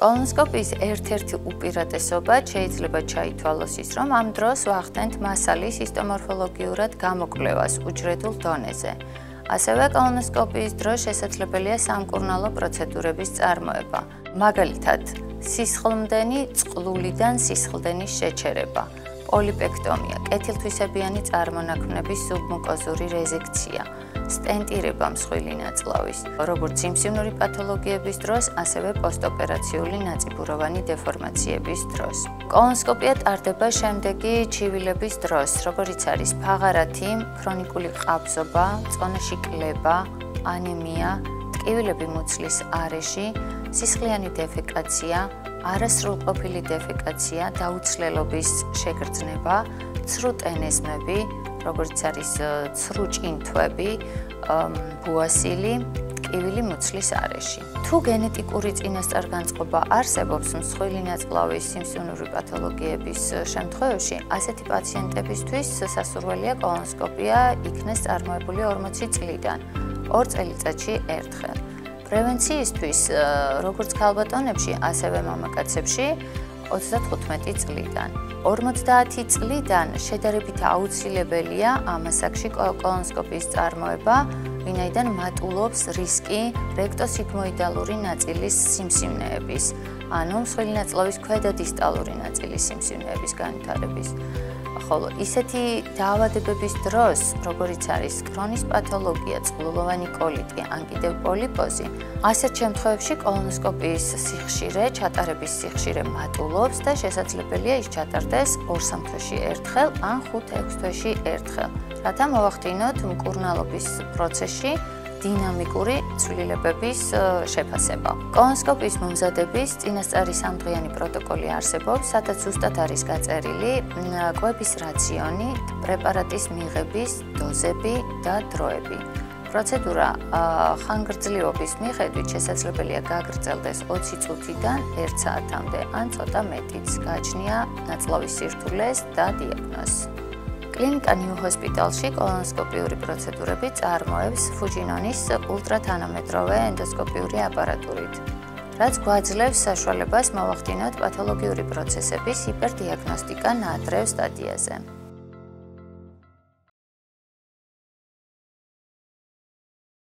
კოლონოსკოპიის ერთ-ერთი უპირატესობა შეიძლება ჩაითვალოს ის, რომ ამ დროს ვახდენთ მასალის ჰისტომორფოლოგიურად გამოკვლევას უჯრედულ დონეზე. ასევე კოლონოსკოპიის დროს შესაძლებელია სამკურნალო პროცედურების წარმოება, მაგალითად, სისხლმდენი წყლულიდან სისხლდენის შეჩერება, პოლიპექტომია, კეთილთვისებიანი წარმონაქმნების სუბმუკოზური რეზექცია, სტენტირება მსხვილი ნაწლავის, როგორც სიმსივნური პათოლოგიების დროს, ასევე პოსტოპერაციული ნაწიბუროვანი დეფორმაციების დროს. კოლონოსკოპია ტარდება შემდეგი ჩივილების დროს, როგორიც არის ფაღარათი, ქრონიკული ყაბზობა, წონაში კლება, ანემია, ტკივილები მუცლის არეში, სისხლიანი დეფეკაცია, არასრულყოფილი დეფეკაცია, დაუცლელობის შეგრძნება, ცრუ ტენეზმები, როგორც არის ცრუ ჭინთვები, ბუასილი, ტკივილი მუცლის არეში. თუ გენეტიკური წინასწარგანწყობა არსებობს მსხვილი ნაწლავის სიმსივნური პათოლოგიების შემთხვევაში, ასეთი პაციენტებისთვის სასურველია კოლონოსკოპია იქნეს წარმოებული 40 წლიდან, 2 წელიწადში ერთხელ. პრევენციისთვის, როგორც ქალბატონებში, ასევე მამაკაცებში 35 წლიდან. 50 წლიდან შედარებით აუცილებელია ამ ასაკში კოლონოსკოპიის წარმოება, ვინაიდან მატულობს რისკი რექტოსიგმოიდალური ნაწილის სიმსივნეების, ანუ მსხვილი ნაწლავის ქვედა დისტალური ნაწილის სიმსივნეების განვითარების. ხოლო ისეთი დაავადებების დროს, როგორიც არის კრონის პათოლოგია, წყლულოვანი კოლიტი, ან კიდევ პოლიპოზი, ასეთ შემთხვევებში კოლონოსკოპიის სიხშირე, ჩატარების სიხშირე მატულობს და შესაძლებელია ის ჩატარდეს 2-3 თვეში ერთხელ ან 5-6 თვეში ერთხელ, რათა მოვახდინოთ მკურნალობის პროცესში დინამიკური ცვლილებების შეფასება. კოლონოსკოპიის მომზადების წინასწარი სამდღიანი პროტოკოლი არსებობს, სადაც ზუსტად არის გაწერილი კვების რაციონი, პრეპარატის მიღების დოზები და დროები. პროცედურა ხანგრძლივობის მიხედვით შესაძლებელია გაგრძელდეს 20 წუთიდან 1 საათამდე, ან ცოტა მეტიც, გააჩნია ნაწლავის სირთულეს და დიაგნოზს. კლინიკა ნიუ ჰოსპიტალში კოლონოსკოპიური პროცედურები წარმოებს ფუჯინონის ულტრათანამედროვე ენდოსკოპიური აპარატურით, რაც გვაძლევს საშუალებას მოვახდინოთ პათოლოგიური პროცესების ჰიპერდიაგნოსტიკა ნაადრევ სტადიაზე.